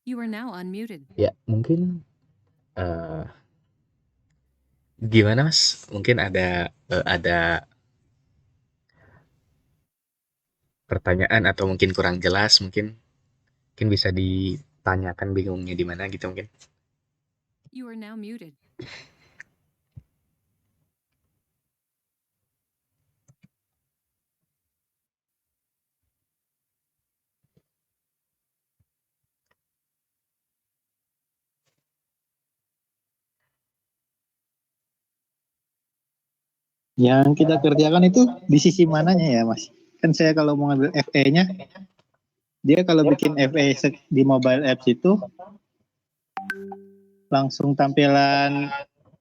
You are now unmuted. Ya, mungkin eh, gimana Mas? Mungkin ada pertanyaan atau mungkin kurang jelas, mungkin bisa ditanyakan bingungnya di mana gitu mungkin. You are now muted. Yang kita kerjakan itu di sisi mananya ya Mas? Kan saya kalau mau ngambil FE-nya, dia kalau bikin FE di mobile apps itu langsung tampilan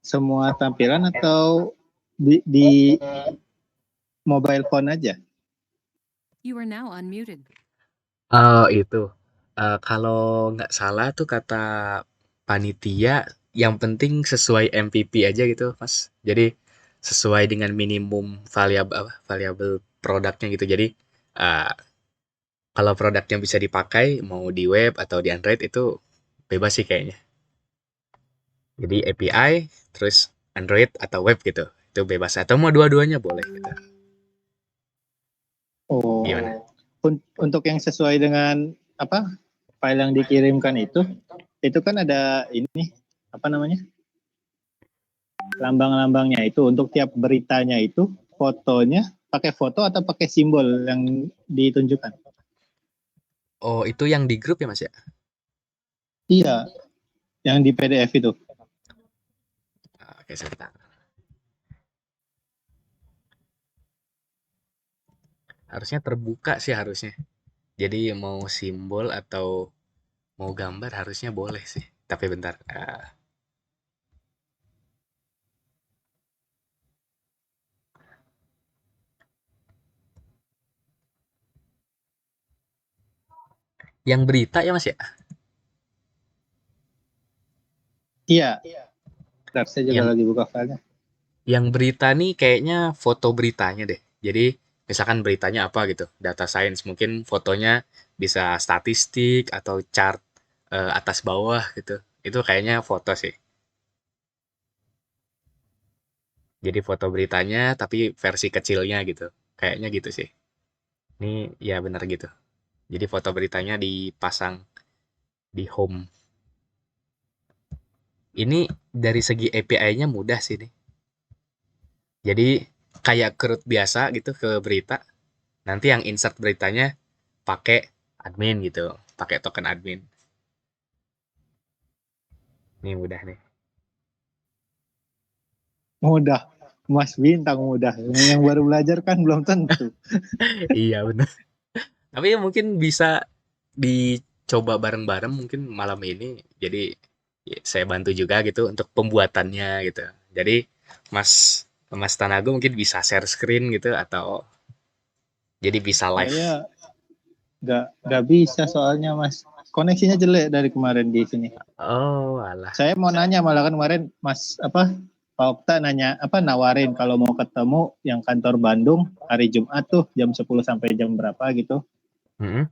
semua tampilan atau di mobile phone aja? You are now unmuted. Oh itu, kalau nggak salah tuh kata panitia, yang penting sesuai MPP aja gitu Mas. Jadi sesuai dengan minimum variabel produknya gitu. Jadi eh, kalau produknya bisa dipakai mau di web atau di Android itu bebas sih kayaknya. Jadi API terus Android atau web gitu. Itu bebas atau mau dua-duanya boleh gitu. Oh, Gimana? untuk yang sesuai dengan apa file yang dikirimkan itu kan ada ini apa namanya lambang-lambangnya itu untuk tiap beritanya itu fotonya pakai foto atau pakai simbol yang ditunjukkan. Oh, itu yang di grup ya Mas ya? Iya, yang di PDF itu. Oke, sebentar. Harusnya terbuka sih harusnya. Jadi mau simbol atau mau gambar harusnya boleh sih. Tapi bentar. Yang berita ya Mas ya? Iya, bentar, saya juga Yang lagi buka filenya. yang berita nih kayaknya foto beritanya deh. Jadi misalkan beritanya apa gitu, data science mungkin fotonya bisa statistik atau chart atas bawah gitu. Itu kayaknya foto sih. Jadi foto beritanya tapi versi kecilnya gitu. Kayaknya gitu sih. Ini ya benar gitu. Jadi foto beritanya dipasang di home. Ini dari segi API-nya mudah sih nih. Jadi kayak kerut biasa gitu ke berita. Nanti yang insert beritanya pakai admin gitu, pakai token admin. Ini mudah nih. Mudah, Mas Bintang mudah. Yang baru belajar kan belum tentu. Iya benar. Tapi ya mungkin bisa dicoba bareng-bareng mungkin malam ini. Jadi ya, saya bantu juga gitu untuk pembuatannya gitu. Jadi Mas Mas Tanago mungkin bisa share screen gitu atau jadi bisa live. Saya nggak bisa soalnya Mas. Koneksinya jelek dari kemarin di sini. Oh, alah. Saya mau nanya malah kan kemarin Mas apa Pak Okta nanya apa nawarin kalau mau ketemu yang kantor Bandung hari Jumat tuh jam 10 sampai jam berapa gitu. Mm-mm.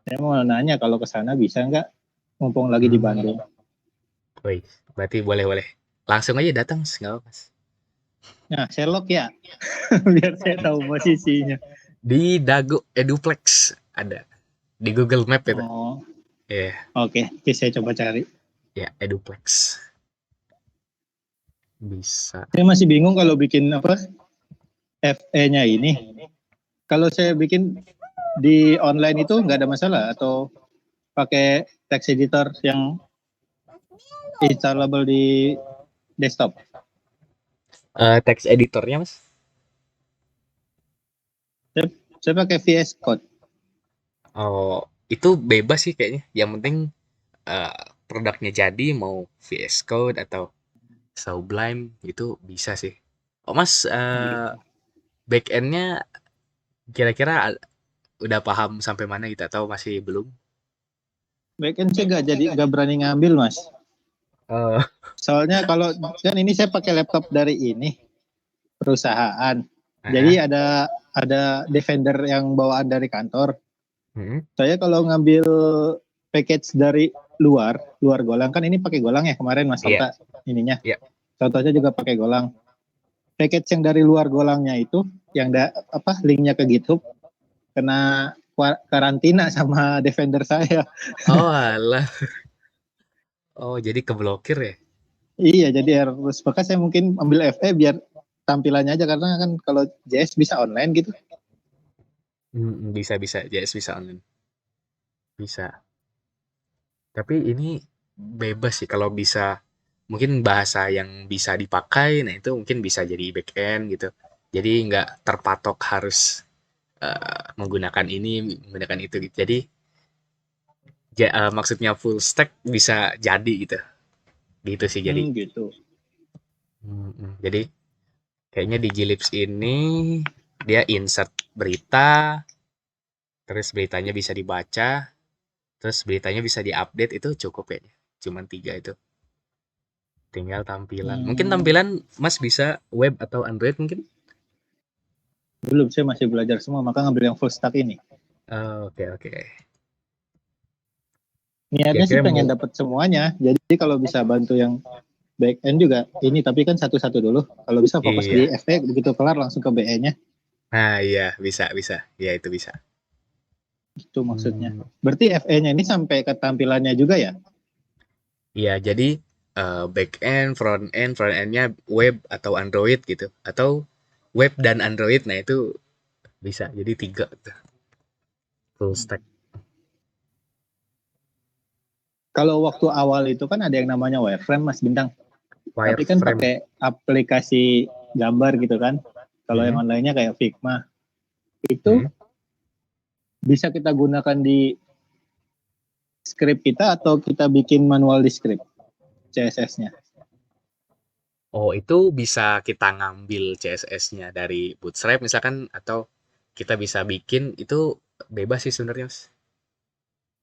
Saya mau nanya kalau ke sana bisa nggak mumpung lagi di Hmm. Bandung. Wih, berarti boleh-boleh. Langsung aja datang, Mas. Nggak apa, Mas. Nah, Sherlock ya biar saya tahu posisinya. Di Dago Eduplex ada. Di Google Map itu. Oh, Iya, oke. Oke, saya coba cari. ya Eduplex. Bisa. Saya masih bingung kalau bikin apa FE-nya ini. Kalau saya bikin di online itu nggak ada masalah atau pakai text editor yang installable di desktop. Text editornya, Mas? Saya, saya pakai VS Code. Oh, itu bebas sih kayaknya. Yang penting eh, produknya jadi mau VS Code atau Sublime itu bisa sih. Oh, Mas, back-end-nya kira-kira udah paham sampai mana gitu atau masih belum? Backend saya nggak berani ngambil Mas. Oh, Soalnya kalau kan ini saya pakai laptop dari ini perusahaan. Jadi ah, ada Defender yang bawaan dari kantor. mm, Saya kalau ngambil package dari luar golang kan, ini pakai golang ya kemarin Mas Iya. Okta ininya. Iya. Contohnya juga pakai golang. Package yang dari luar golangnya itu yang linknya ke GitHub kena karantina sama Defender saya. Oh alah. Oh jadi keblokir ya? Iya, jadi harus maka saya mungkin ambil FE biar tampilannya aja, karena kan kalau JS bisa online gitu. Bisa JS bisa online. Bisa. Tapi ini bebas sih kalau bisa, mungkin bahasa yang bisa dipakai, nah itu mungkin bisa jadi backend gitu. Jadi nggak terpatok harus menggunakan ini, menggunakan itu gitu. Jadi maksudnya full stack bisa jadi gitu. Gitu sih jadi. Gitu. Jadi kayaknya di Gilips ini dia insert berita, terus beritanya bisa dibaca, terus beritanya bisa diupdate, itu cukup kayaknya. Cuman 3 itu. Tinggal tampilan. Mungkin tampilan Mas bisa web atau Android mungkin? Belum, saya masih belajar semua, maka ngambil yang full stack ini. Oke. Niatnya sih Kira-kira pengen mau, dapat semuanya. Jadi kalau bisa bantu yang back end juga ini, tapi kan satu-satu dulu. Kalau bisa fokus di iya. FE, begitu kelar langsung ke BE-nya. Nah, iya, bisa. Ya, itu bisa. Itu maksudnya. Hmm, Berarti FE-nya ini sampai ke tampilannya juga ya? iya, jadi back end, front end-nya web atau Android gitu. Atau web dan Android, nah itu bisa. Jadi 3 tuh, full stack. Kalau waktu awal itu kan ada yang namanya wireframe, Mas Bintang. Tapi kan Wireframe. pakai aplikasi gambar gitu kan. Kalau yang Hmm, online-nya kayak Figma. Itu bisa kita gunakan di script kita atau kita bikin manual di script CSS-nya. Oh, itu bisa kita ngambil CSS-nya dari Bootstrap misalkan, atau kita bisa bikin, itu bebas sih sebenarnya, Mas.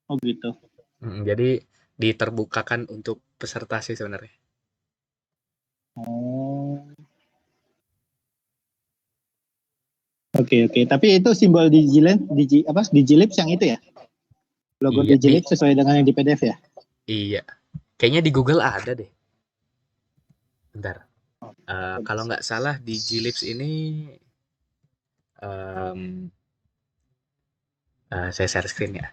Oh gitu. Jadi diterbukakan untuk peserta sih sebenarnya. Oh. Oke. Tapi itu simbol Digilips yang itu ya? Logo Iya, Digilips sesuai dengan yang di PDF ya? iya. Kayaknya di Google ada deh. Bentar. Oh, Kalau nggak salah di Gilips ini, em, saya share screen ya.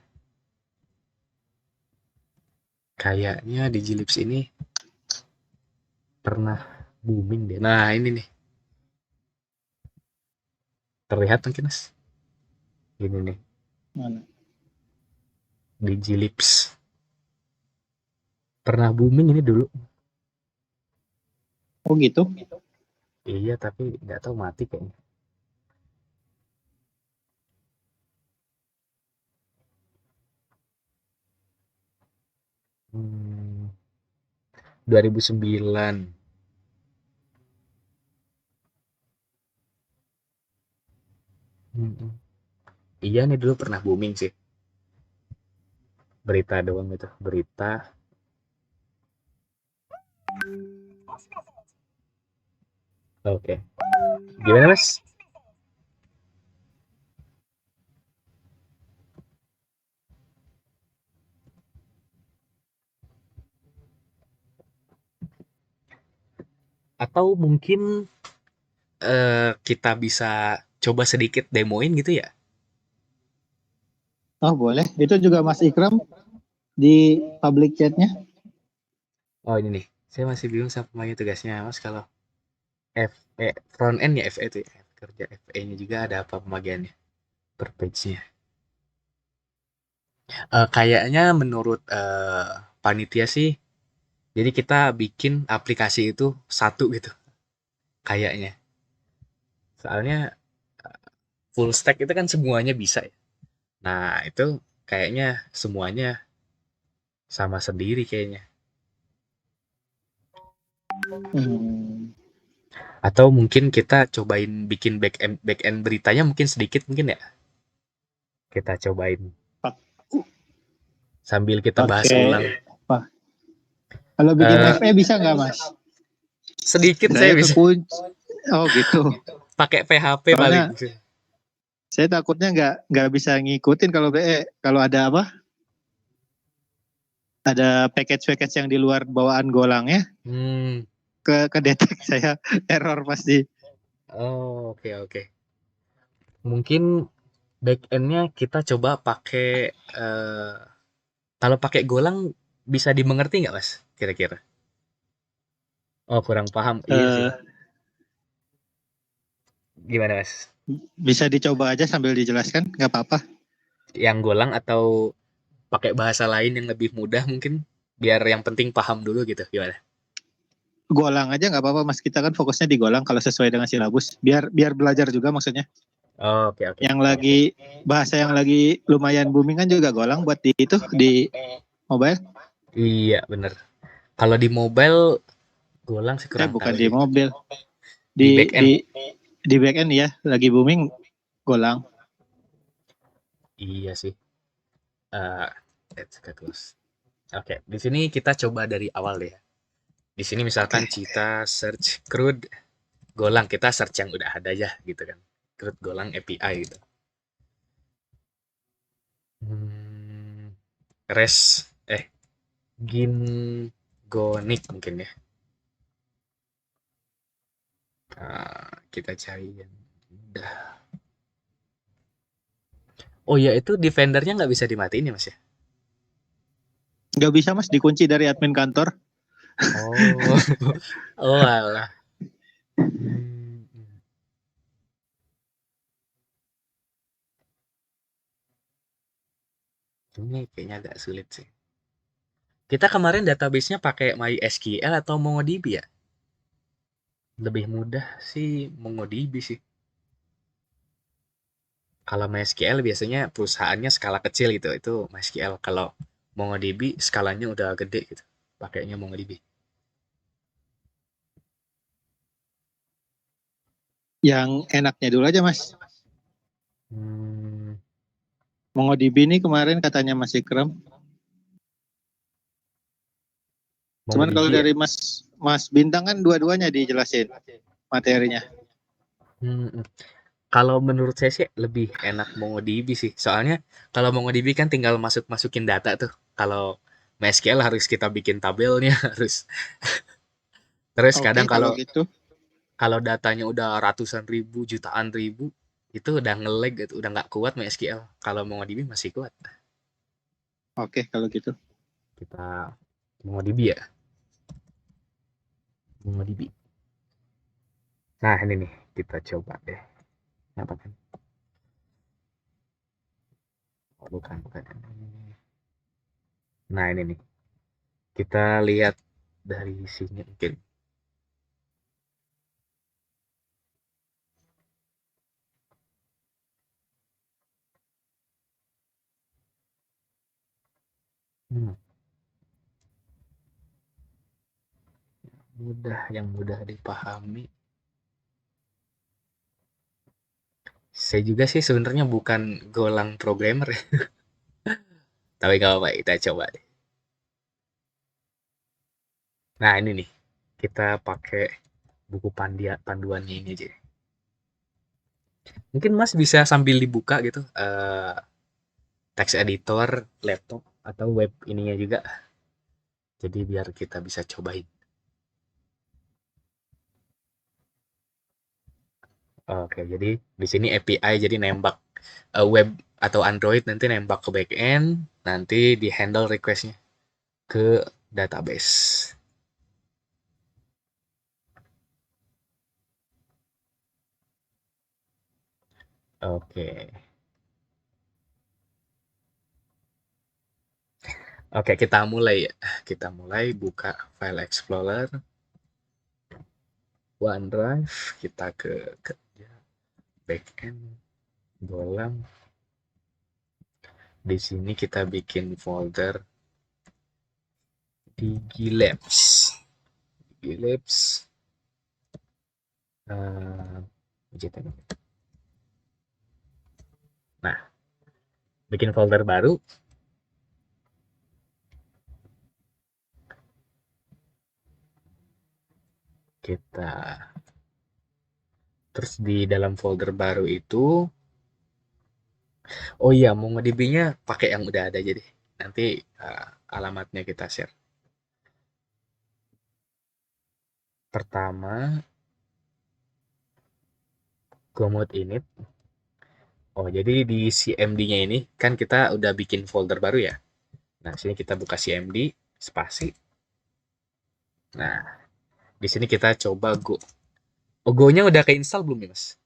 Kayaknya di Gilips ini pernah booming deh. Nah, ini nih. Terlihat mungkin, Mas? Ini nih, mana? di Gilips. Pernah booming ini dulu. Oh gitu. Iya, tapi nggak tahu mati kayaknya. Hmm, 2009. Mm-mm. Iya nih dulu pernah booming sih. Berita doang gitu. Berita. Oke. Gimana, Mas? Atau mungkin kita bisa coba sedikit demoin gitu ya? Oh boleh. Itu juga Mas Ikram di public chat-nya. Oh ini nih, saya masih bingung sama pembagian tugasnya, Mas. Kalau FE front end ya, FE itu ya, kerja FE-nya juga ada apa pembagiannya per page-nya? Kayaknya menurut panitia sih, jadi kita bikin aplikasi itu satu gitu, kayaknya. Soalnya full stack itu kan semuanya bisa ya. Nah itu kayaknya semuanya sama sendiri kayaknya. Hmm. Atau mungkin kita cobain bikin back end beritanya mungkin sedikit mungkin ya. Kita cobain sambil kita bahas ulang. Pakai apa? Kalau bikin Eh FE bisa nggak Mas? sedikit saya Saya bisa kekunci. Oh gitu. pakai PHP paling. Soalnya saya takutnya nggak bisa ngikutin kalau BE. Kalau ada apa? ada package-package yang di luar bawaan Golangnya Hmm. ke detect saya error pasti. Oh, oke oke. Mungkin backendnya kita coba pakai kalau pakai Golang bisa dimengerti nggak Mas? Kira-kira? Oh, kurang paham. Iya sih. Eh, Gimana Mas? Bisa dicoba aja sambil dijelaskan, nggak apa-apa. Yang Golang atau pakai bahasa lain yang lebih mudah mungkin? Biar yang penting paham dulu gitu. Gimana? Golang aja nggak apa-apa Mas, kita kan fokusnya di Golang kalau sesuai dengan silabus. Biar biar belajar juga maksudnya. Oh, oke oke. Yang lagi bahasa yang lagi lumayan booming kan juga Golang buat di itu di mobile. Iya bener. Kalau di mobile Golang sih kurang Bukan tahu di sih. mobil. Di Di backend. di back end ya, lagi booming Golang. Iya sih. Let's get close. Oke, di sini kita coba dari awal deh ya. Di sini misalkan Oke. kita search CRUD Golang, kita search yang udah ada aja gitu kan. CRUD Golang API gitu. Hmm, res Gingonic mungkin ya. Kita cari yang udah. Oh ya, itu defendernya nggak bisa dimatiin ya Mas ya? Nggak bisa Mas, dikunci dari admin kantor. Oh, oh alah. Hmm, ini kayaknya agak sulit sih. Kita kemarin database-nya pakai MySQL atau MongoDB ya? Lebih mudah sih MongoDB sih. Kalau MySQL biasanya perusahaannya skala kecil gitu, itu MySQL. Kalau MongoDB skalanya udah gede gitu, pakainya MongoDB. Yang enaknya dulu aja Mas. Hmm, MongoDB ini kemarin katanya masih krem. Cuman kalau MongoDB ya? dari Mas Mas Bintang kan dua-duanya dijelasin materinya. Hmm, hmm. Kalau menurut saya sih lebih enak MongoDB sih. Soalnya kalau MongoDB kan tinggal masuk-masukin data tuh. Kalau MySQL harus kita bikin tabelnya, harus. Terus Oke, kadang kalau kalau gitu. kalau datanya udah ratusan ribu, jutaan ribu, itu udah nge-lag gitu, udah nggak kuat MySQL. Kalau MongoDB masih kuat. Oke, kalau gitu. Kita MongoDB ya, MongoDB. Nah ini nih, kita coba deh. Apa kan? Oh, bukan. Nah ini nih, kita lihat dari sini mungkin. Hmm, yang mudah dipahami. Saya juga sih sebenarnya bukan Golang programmer ya. Tapi nggak apa-apa, kita coba deh. Nah ini nih, kita pakai buku panduannya ini aja. Mungkin Mas bisa sambil dibuka gitu, text editor, laptop, atau web ininya juga. Jadi biar kita bisa cobain. Oke, jadi di sini API jadi nembak web atau Android nanti nembak ke backend, nanti di handle requestnya ke database. Oke, oke kita mulai ya. Kita mulai buka file explorer, OneDrive, kita ke kerja, backend, Golang. Di sini kita bikin folder Digilabs. Digilabs. Nah, bikin folder baru. Kita terus di dalam folder baru itu, oh iya, MongoDB-nya pakai yang udah ada jadi. nanti alamatnya kita share. Pertama, Gomod init. Oh, jadi di CMD-nya ini kan kita udah bikin folder baru ya. Nah, sini kita buka CMD, spasi. Nah, di sini kita coba Go. Oh, Go-nya udah keinstall belum nih, Mas?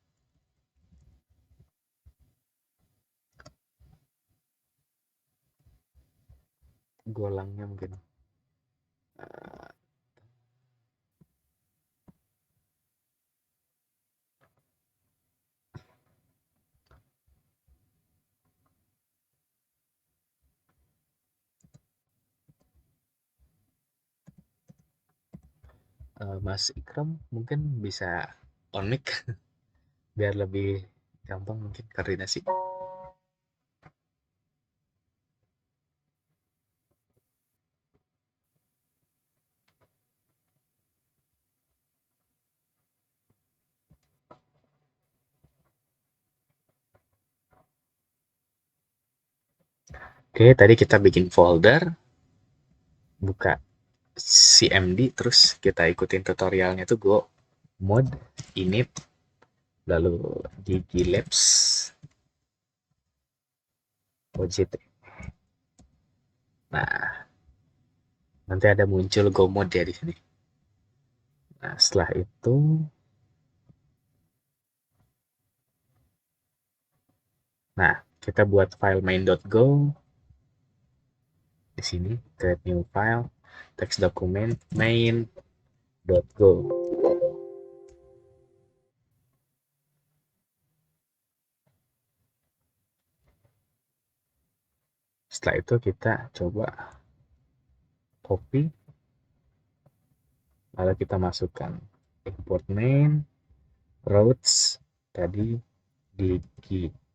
Golangnya mungkin. Mas Ikram mungkin bisa on mic biar lebih gampang mungkin koordinasi. Oke, tadi kita bikin folder, buka CMD, terus kita ikutin tutorialnya tuh Go mod init, lalu gigi labs OJT. Nah, nanti ada muncul Go mod ya di sini. Nah, setelah itu kita buat file main.go. Di sini create new file, text document main.go. Setelah itu kita coba copy, lalu kita masukkan import main routes tadi di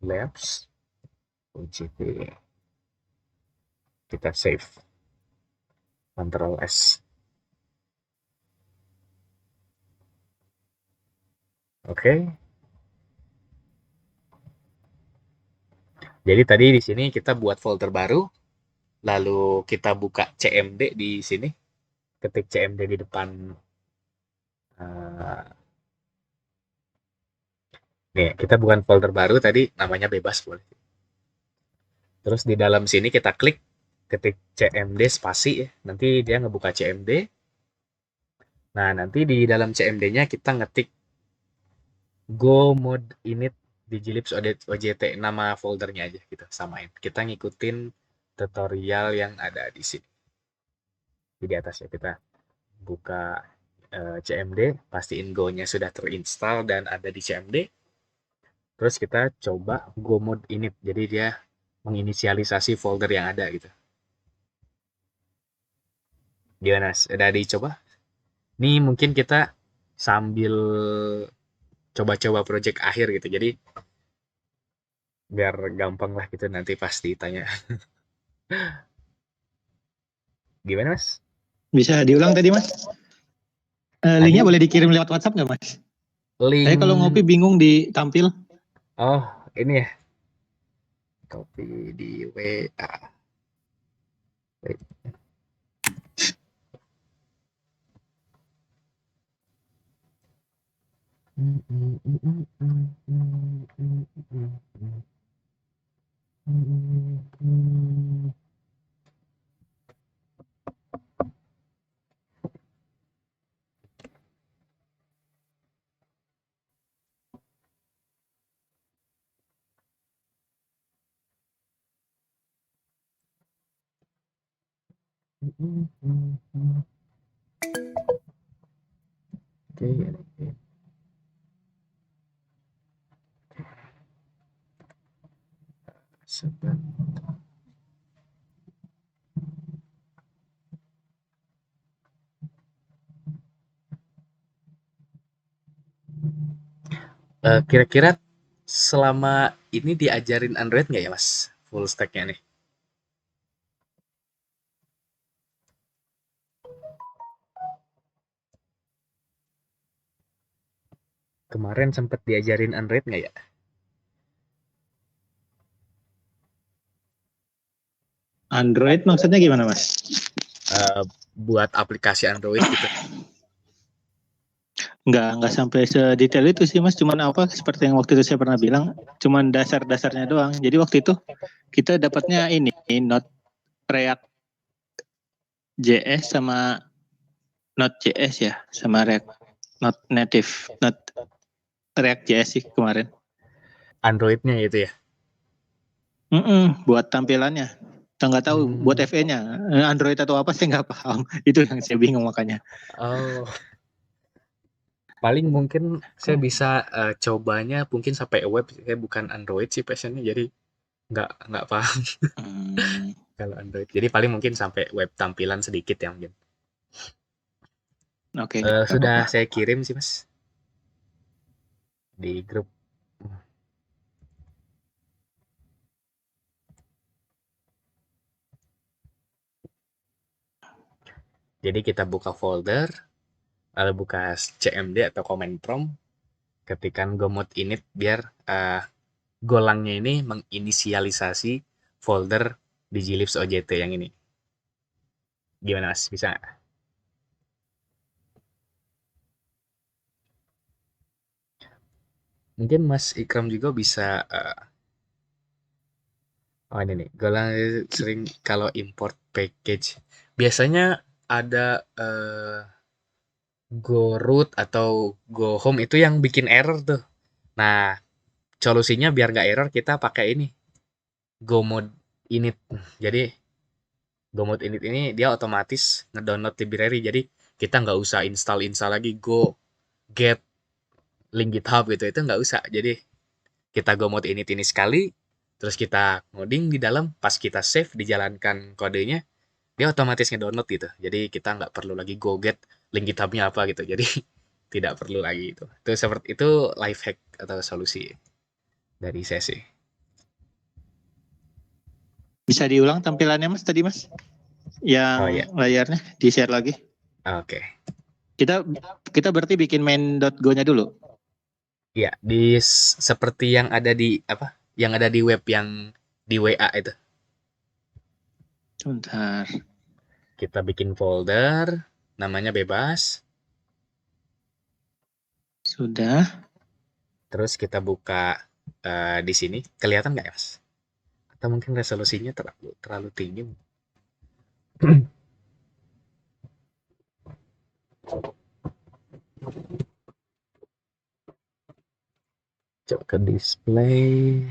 labs OJT. Kita save, Ctrl S. Oke. Jadi tadi di sini kita buat folder baru, lalu kita buka CMD di sini, ketik CMD di depan. Nih, kita bukan folder baru tadi, namanya bebas boleh. Terus di dalam sini kita klik, ketik CMD spasi ya, nanti dia ngebuka CMD. Nah, nanti di dalam CMD-nya kita ngetik Go mod init Digilips OJT, nama foldernya aja gitu, samain. Kita ngikutin tutorial yang ada di sini. Di atas ya, kita buka CMD, pastiin Go-nya sudah terinstall dan ada di CMD. Terus kita coba Go mod init, jadi dia menginisialisasi folder yang ada gitu. Gimana? Udah dicoba? Ini mungkin kita sambil coba-coba project akhir gitu. Jadi biar gampang lah gitu nanti pas ditanya. Gimana, Mas? Bisa diulang tadi, Mas? Linknya boleh dikirim lewat WhatsApp nggak, Mas? Saya kalau ngopi Link. bingung ditampil. Oh, ini ya. Copy di WA. Wait. Oke. Sebentar. Kira-kira selama ini diajarin Android nggak ya, Mas? Full stack-nya nih. Kemarin sempat diajarin Android nggak ya? Android maksudnya gimana, Mas? Buat aplikasi Android gitu. Nggak sampai sedetail itu sih, Mas. Cuman apa, seperti yang waktu itu saya pernah bilang, cuman dasar-dasarnya doang. Jadi waktu itu kita dapatnya ini, Node React JS sama Node.js ya, sama React Node Native, Node React JS sih kemarin. Androidnya itu ya. Buat tampilannya. Nggak tahu buat FE-nya Android atau apa, saya nggak paham. Itu yang saya bingung makanya. Oh, paling mungkin saya bisa cobanya mungkin sampai web. Saya bukan Android sih passionnya, jadi nggak paham kalau Android. Jadi paling mungkin sampai web tampilan sedikit ya mungkin. Oke, Sudah saya kirim sih Mas di grup. Jadi kita buka folder, lalu buka CMD atau command prompt, ketikkan gomod init biar golangnya ini menginisialisasi folder di Glibs OJT yang ini. Gimana Mas? Bisa nggak? Mungkin Mas Ikram juga bisa. Oh ini nih, golang sering kalau import package. Biasanya ada go root atau go home itu yang bikin error tuh. Nah, solusinya biar nggak error kita pakai ini, go mode init. Jadi go mode init ini dia otomatis ngedownload library. Jadi kita nggak usah install lagi go get link GitHub gitu, itu nggak usah. Jadi kita go mode init ini sekali, terus kita ngoding di dalam, pas kita save dijalankan kodenya, dia otomatis ngedownload gitu. Jadi kita nggak perlu lagi go get link GitHub-nya apa gitu. Jadi tidak perlu lagi itu. Itu seperti itu life hack atau solusi dari saya sih. bisa diulang tampilannya Mas tadi Mas? Yang Oh iya. layarnya di-share lagi. Oke. Kita berarti bikin main.go-nya dulu. Ya, seperti yang ada di apa? Yang ada di web yang di WA itu. Bentar. Kita bikin folder, namanya bebas. Sudah. Terus kita buka di sini. Kelihatan nggak ya, Mas? Atau mungkin resolusinya terlalu tinggi. Coba ke display.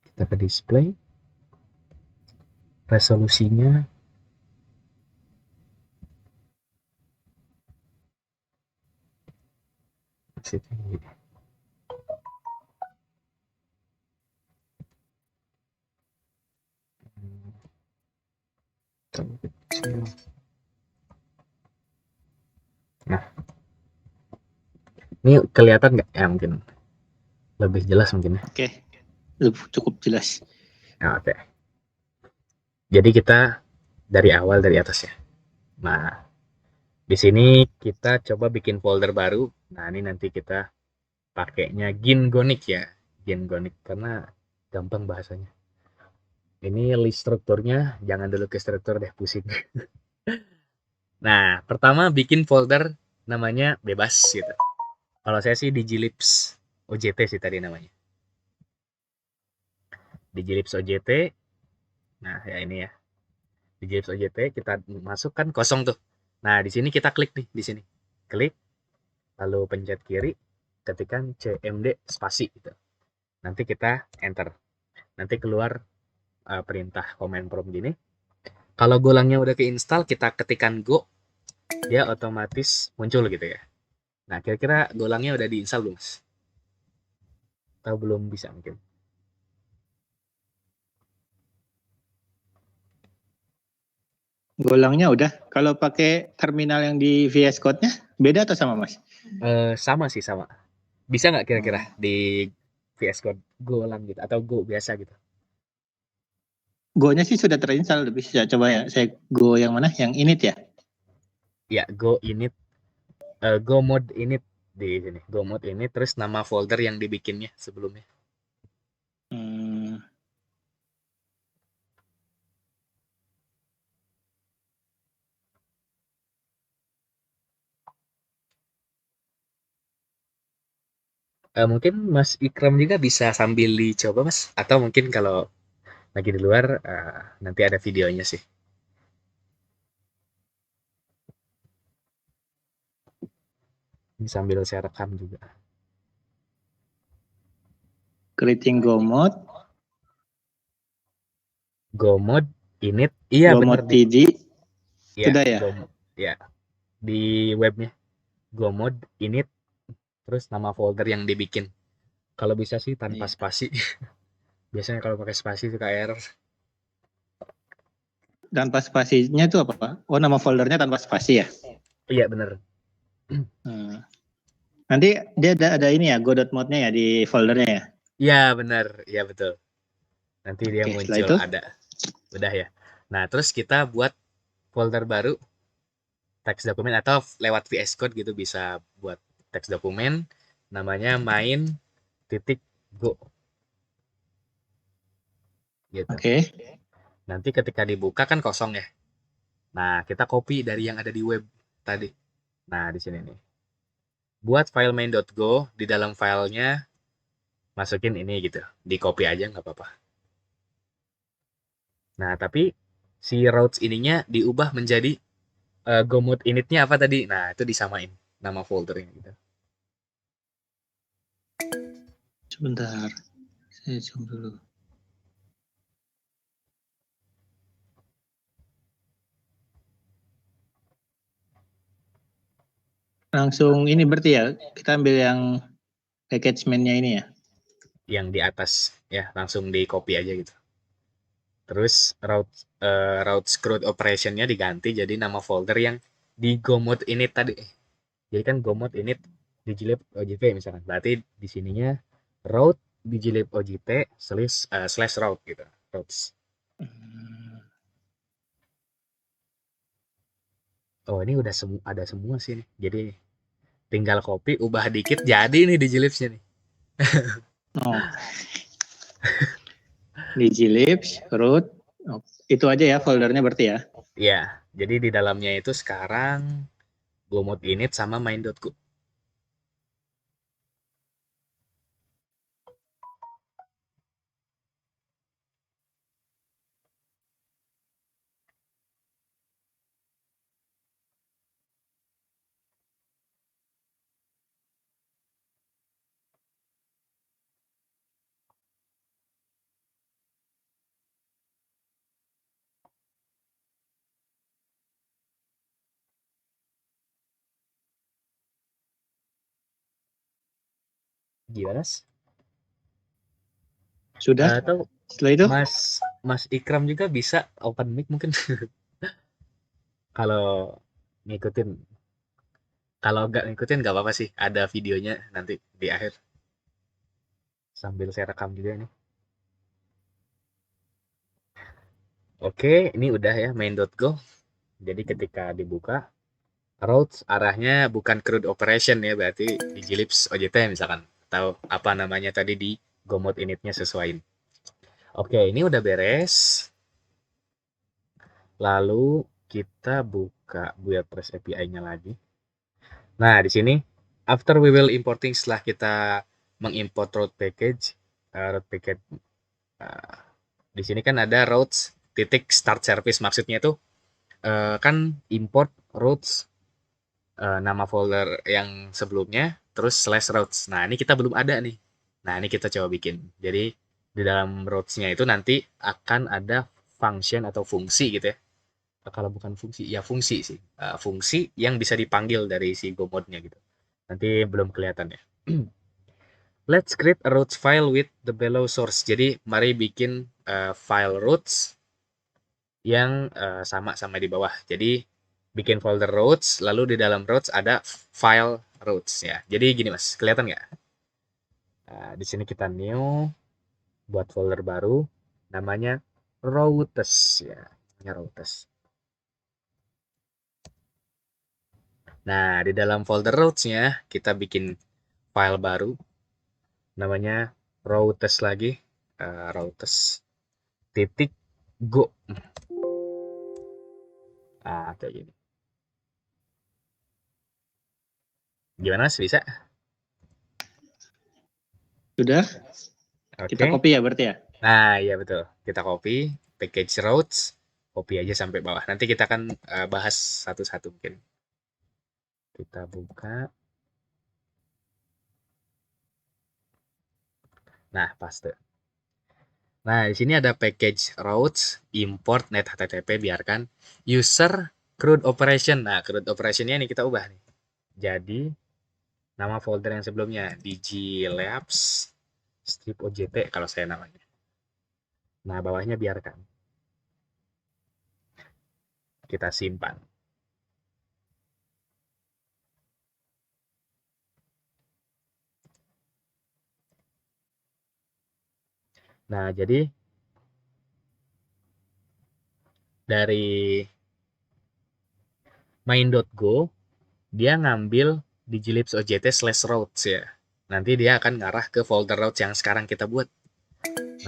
Kita ke display. Resolusinya masih tinggi. Nah, ini kelihatan nggak? Ya mungkin lebih jelas mungkin ya. Oke, cukup jelas. Nah, oke. Jadi kita dari awal dari atas ya. Nah, di sini kita coba bikin folder baru. Nah, ini nanti kita pakainya Gingonic ya. Gingonic karena gampang bahasanya. Ini list strukturnya, jangan dulu ke struktur deh, pusing. Nah, pertama bikin folder namanya bebas gitu. Kalau saya sih di Glibs OJT sih tadi namanya. Di Glibs OJT, nah ya ini ya. Di Glibs OJT kita masukkan kosong tuh. Nah, di sini kita klik nih, di sini. Klik, lalu pencet kiri, ketikkan CMD spasi gitu. Nanti kita enter. Nanti keluar perintah command prompt gini. Kalau golangnya udah keinstall, kita ketikkan go, dia otomatis muncul gitu ya. Nah, kira-kira golangnya udah diinstal belum, Mas? Atau belum bisa mungkin? Golangnya udah. Kalau pakai terminal yang di VS Code-nya beda atau sama Mas? Sama sih, sama. Bisa nggak kira-kira di VS Code golang gitu atau go biasa gitu? Go-nya sih sudah terinstall, bisa coba ya. Saya go yang mana? Yang init ya? Ya, go init, go mode init. di sini Gomod ini, terus nama folder yang dibikinnya sebelumnya. Hmm, Mungkin Mas Ikram juga bisa sambil dicoba Mas, atau mungkin kalau lagi di luar nanti ada videonya sih. Ini sambil saya rekam juga. creating Gomod, Gomod init, iya bener Gomod di, TD, ya sudah ya? Gomod, ya di webnya Gomod init, terus nama folder yang dibikin. Kalau bisa sih tanpa Iya. spasi. Biasanya kalau pakai spasi suka error. Tanpa spasinya itu apa, Pak? Oh, nama foldernya tanpa spasi ya? Iya bener. Hmm. Nanti dia ada ini ya, go.mod-nya ya di foldernya ya? Iya bener, iya betul. Nanti dia Oke, setelah muncul itu? ada. Udah ya. Nah, terus kita buat folder baru teks dokumen, atau lewat VS Code gitu bisa buat teks dokumen namanya main titik go gitu. Oke. Nanti ketika dibuka kan kosong ya. Nah, kita copy dari yang ada di web tadi. Nah, di sini nih. Buat file main.go, di dalam filenya masukin ini gitu. Di copy aja nggak apa-apa. Nah, tapi si routes ininya diubah menjadi Gomod initnya apa tadi? Nah, itu disamain nama foldernya gitu. Sebentar, saya zoom dulu. Langsung ini berarti ya, kita ambil yang package-nya ini ya? Yang di atas ya, langsung di copy aja gitu. Terus route screwed operationnya diganti jadi nama folder yang di Gomod init tadi. Jadi kan Gomod init digilib OJT misalkan. Berarti di sininya route digilib OJT slash route gitu. Routes. Hmm. Oh, ini udah ada semua sih nih. Jadi tinggal copy, ubah dikit jadi nih digilibsnya nih. Oh, di Glibs, root, oh, itu aja ya foldernya berarti ya? Ya, jadi di dalamnya itu sekarang Gomod init sama main.go. Gimana? Sudah? Atau Setelah itu? Mas Mas Ikram juga bisa open mic mungkin kalau ngikutin. Kalau nggak ngikutin nggak apa-apa sih. Ada videonya nanti di akhir. Sambil saya rekam juga nih. Oke, ini udah ya main.go. Jadi ketika dibuka, routes arahnya bukan CRUD operation ya, berarti di Gilips OJT misalkan. Atau apa namanya tadi di Gomod initnya sesuaiin. Oke, ini udah beres. Lalu kita buka WordPress API-nya lagi. Nah, di sini after we will importing, setelah kita mengimport route package, uh, di sini kan ada routes titik start service, maksudnya itu kan import routes nama folder yang sebelumnya terus slash routes. Nah, ini kita belum ada nih. Nah, ini kita coba bikin. Jadi di dalam routes-nya itu nanti akan ada function atau fungsi gitu ya. Kalau bukan fungsi, ya fungsi sih. Fungsi yang bisa dipanggil dari si Gomodnya gitu. Nanti belum kelihatan ya. Let's create a routes file with the below source. Jadi mari bikin file routes yang sama di bawah. Jadi bikin folder routes, lalu di dalam routes ada file routes ya. Jadi gini Mas, kelihatan nggak? Di sini kita new, buat folder baru, namanya routes ya, namanya routes. Nah, di dalam folder routes-nya kita bikin file baru namanya routes lagi, routes titik go. Kayak gini. Gimana Mas, bisa? Sudah? Kita Oke. copy ya berarti ya? Nah, iya betul. Kita copy package routes, copy aja sampai bawah. Nanti kita akan bahas satu-satu mungkin. Kita buka. Nah, paste. Nah, di sini ada package routes, import net HTTP, biarkan user CRUD operation. Nah, CRUD operationnya ini kita ubah nih. Jadi, nama folder yang sebelumnya digilabs strip OJT kalau saya namanya. Nah, bawahnya biarkan. Kita simpan. Nah, jadi dari main.go dia ngambil digilibs OJT/routes ya. Nanti dia akan ngarah ke folder routes yang sekarang kita buat.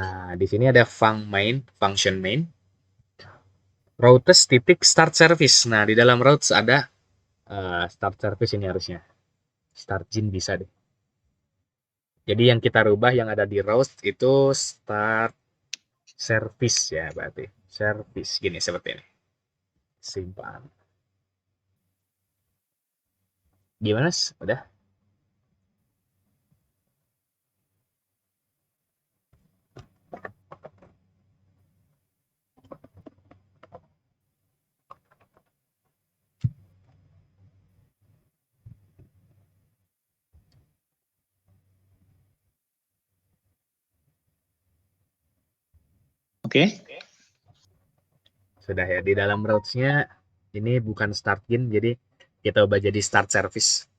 Nah, di sini ada function main, routes titik start service. Nah, di dalam routes ada start service ini harusnya. Start gin bisa deh. Jadi yang kita rubah yang ada di routes itu start service ya berarti. Service gini seperti ini. Simpan. Gimana? Udah? Oke. Sudah ya. Di dalam routes-nya ini bukan start gin, jadi kita ubah jadi start service.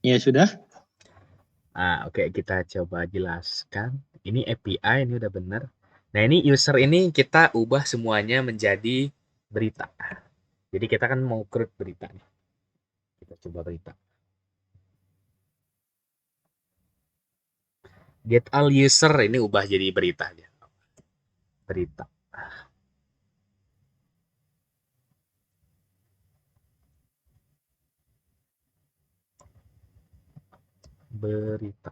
Ya sudah. Oke, kita coba jelaskan. Ini API, ini udah benar. Nah, ini user ini kita ubah semuanya menjadi berita. Jadi kita kan mau create berita nih. Kita coba berita. Get all user ini ubah jadi berita aja. Berita. Berita.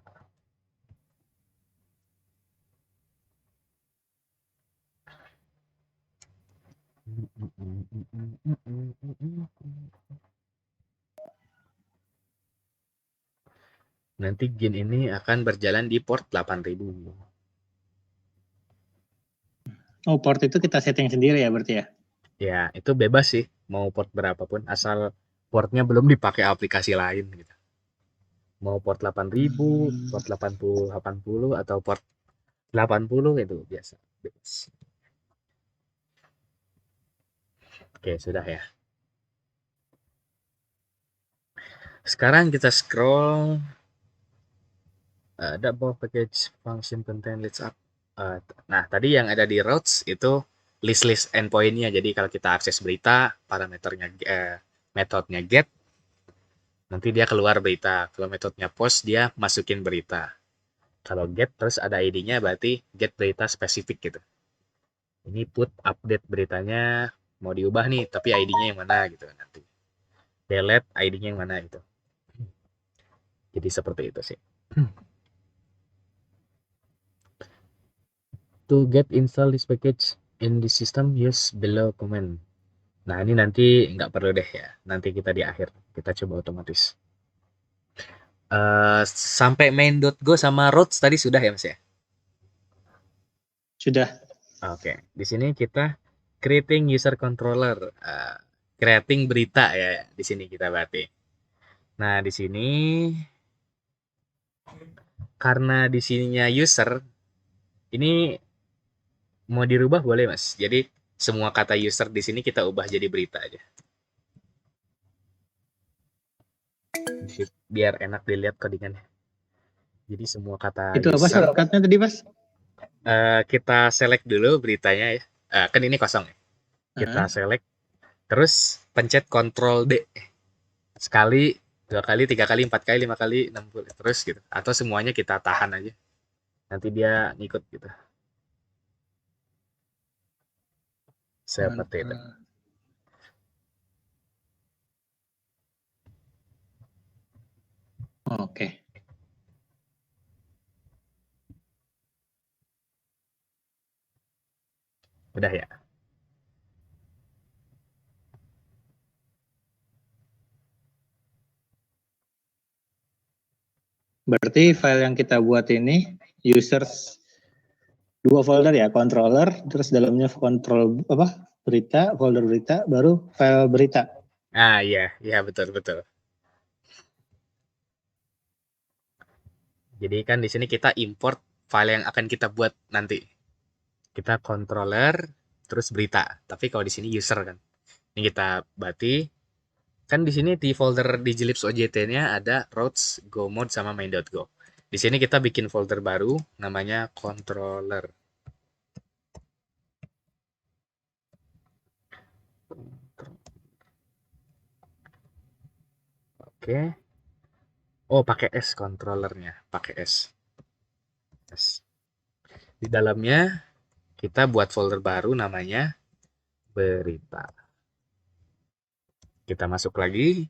Nanti gin ini akan berjalan di port 8000. Oh, port itu kita setting sendiri ya berarti ya? Ya, itu bebas sih. Mau port berapapun, asal portnya belum dipakai aplikasi lain gitu. Mau port 8000, port 8080 atau port 80 itu biasa. Bebas. Oke, sudah ya. Sekarang kita scroll. Double package function contain leads up. Nah, tadi yang ada di routes itu list-list endpoint-nya. Jadi kalau kita akses berita, parameternya metodenya get, nanti dia keluar berita. Kalau metodenya post, dia masukin berita. Kalau get terus ada ID-nya, berarti get berita spesifik gitu. Ini put update beritanya mau diubah nih, tapi ID-nya yang mana gitu nanti. Delete ID-nya yang mana gitu. Jadi seperti itu sih. To get install this package in the system, use below command. Nah, ini nanti nggak perlu deh ya. Nanti kita di akhir. Kita coba otomatis. Sampai main.go sama routes tadi sudah ya, Mas ya? Sudah. Oke. Di sini kita creating user controller. Creating berita ya. Di sini kita berarti. Nah, di sini karena di sininya user, ini mau dirubah boleh, Mas. Jadi semua kata user di sini kita ubah jadi berita aja. Biar enak dilihat codingannya. Jadi semua kata Itu apa user shortcutnya tadi, Mas? kita select dulu beritanya ya. Kan ini kosong ya. kita select, terus pencet Ctrl D. Sekali, 2 kali, 3 kali, 4 kali, 5 kali, 6 kali, terus gitu. Atau semuanya kita tahan aja. Nanti dia ngikut gitu. Seperti itu. Oke. Udah ya. Berarti file yang kita buat ini users 2 folder ya, controller, terus dalamnya kontrol berita, folder berita, baru file berita. Ah iya, iya betul betul. Jadi kan di sini kita import file yang akan kita buat nanti. Kita controller, terus berita. Tapi kalau di sini user kan. Ini kita bati. Kan di sini di folder Digilips OJT-nya ada routes, go mode sama main.go. Di sini kita bikin folder baru namanya controller. Oke. Oh, pakai S controllernya, pakai S. Di dalamnya kita buat folder baru namanya berita. Kita masuk lagi.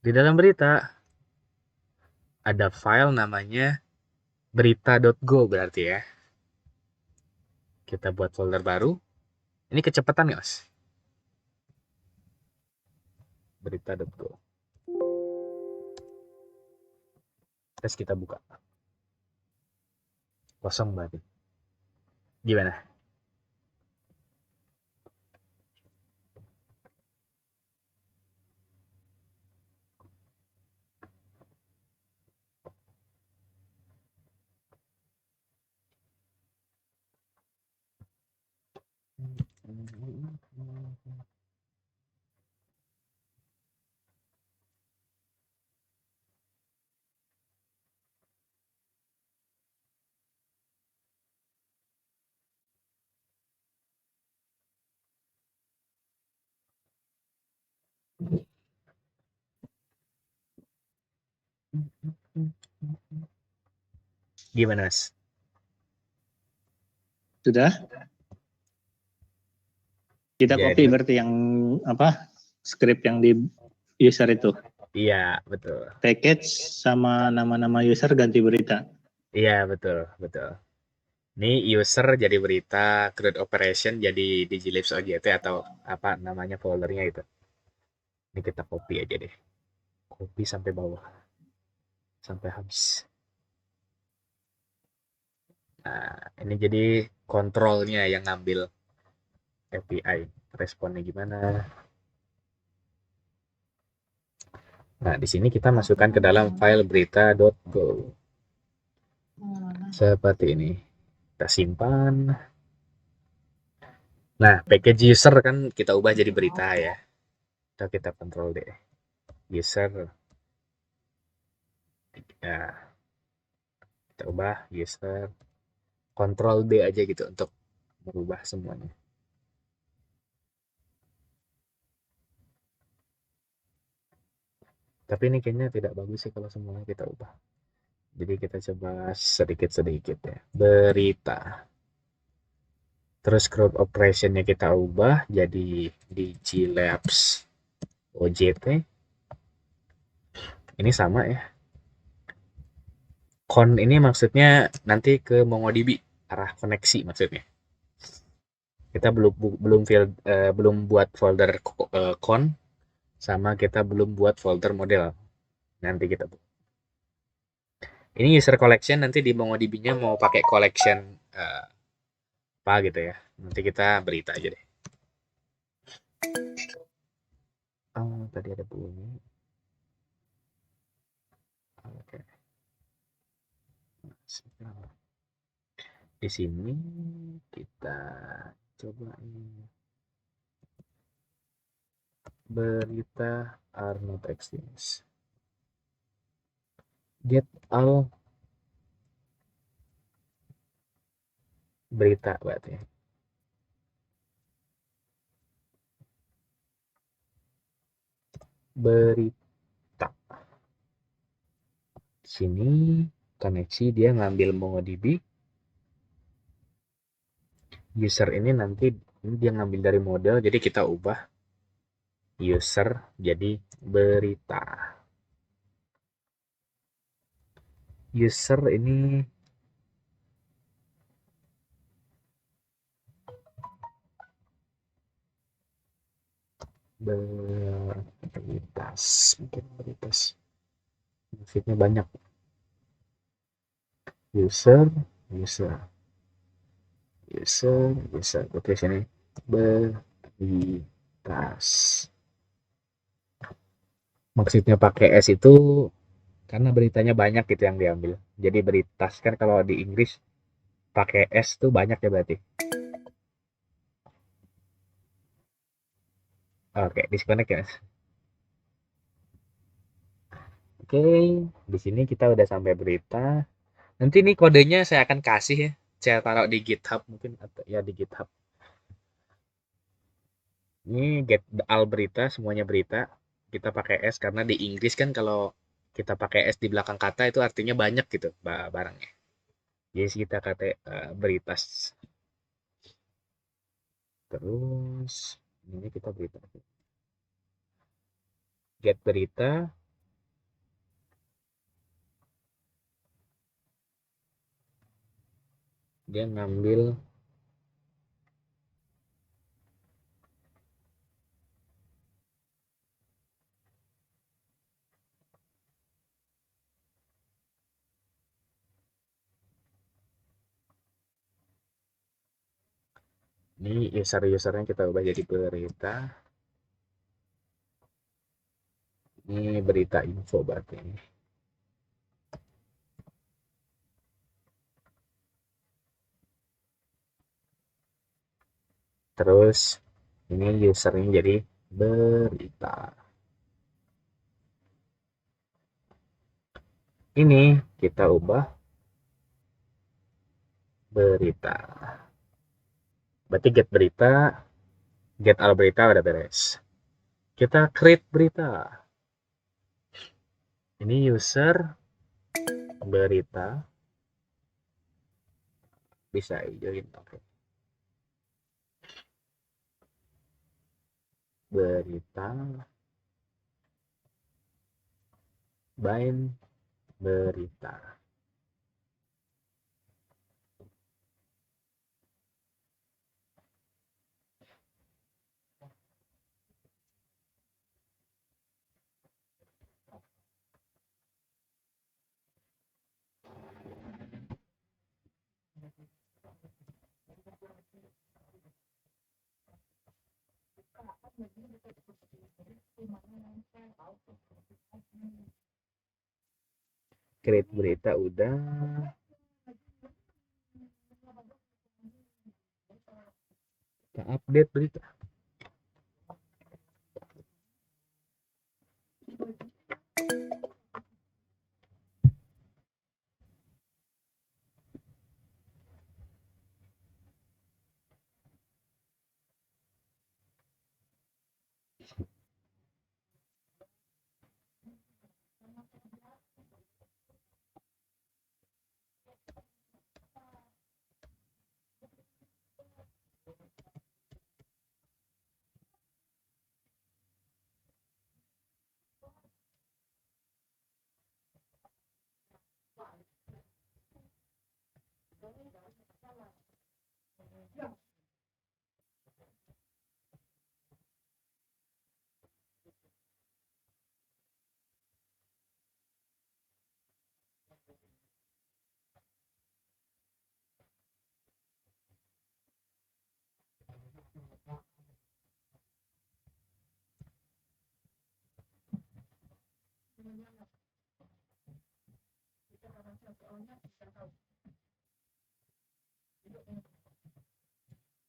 Di dalam berita ada file namanya berita.go berarti ya. Kita buat folder baru. Ini kecepatan nggak, Mas? Berita.go. Terus kita buka. Kosong berarti. Gimana? Gimana, Mas? Sudah? Kita copy Jadi, berarti yang script yang di user itu. iya, betul. Package sama nama-nama user ganti berita. Iya, betul, betul. Ini user jadi berita, CRUD operation jadi Digilips OJT atau apa namanya foldernya itu. Ini kita copy aja deh. Copy sampai bawah. Sampai habis. Nah, ini jadi kontrolnya yang ngambil API. Responnya gimana? Nah, di sini kita masukkan ke dalam file berita.go. Seperti ini. Kita simpan. Nah, package user kan kita ubah jadi berita ya. Kita kontrol deh. User. Ya, kita ubah user. Kontrol D aja gitu untuk merubah semuanya. Tapi ini kayaknya tidak bagus sih kalau semuanya kita ubah. Jadi kita coba sedikit-sedikit ya. Berita. Terus crowd operationnya kita ubah jadi Digilabs OJT. Ini sama ya. Con ini maksudnya nanti ke MongoDB, arah koneksi maksudnya. Kita belum buat folder con, sama kita belum buat folder model. Nanti kita buat. Ini user collection, nanti di MongoDB-nya mau pakai collection apa gitu ya. Nanti kita berita aja deh. Oh, tadi ada bunyi. Oke. Di sini kita coba ini. Berita are not exchanged. Get all berita berarti. berita. Di sini koneksi dia ngambil MongoDB. User ini nanti dia ngambil dari model, jadi kita ubah user jadi berita. User ini beritas, mungkin beritas. Maksudnya banyak. User, Oke, sini beritas. Maksudnya pakai S itu karena beritanya banyak gitu yang diambil. Jadi beritas kan kalau di Inggris pakai S tuh banyak ya berarti. Oke, disconnect ya, Mas. Oke, di sini kita udah sampai berita. Nanti nih kodenya saya akan kasih ya. Saya taruh di GitHub mungkin atau ya di GitHub. Ini get al berita, semuanya berita. Kita pakai S karena di Inggris kan kalau kita pakai S di belakang kata itu artinya banyak gitu barangnya. Jadi kita kata beritas. Terus ini kita berita. Get berita. Dia ngambil ini usernya kita ubah jadi berita. Ini berita info berarti ini. Terus ini usernya jadi berita. Ini kita ubah berita. Berarti get berita, get all berita udah beres. Kita create berita. Ini user berita. Bisa join. Oke. Berita. Bind berita. Create berita udah. Kita update berita.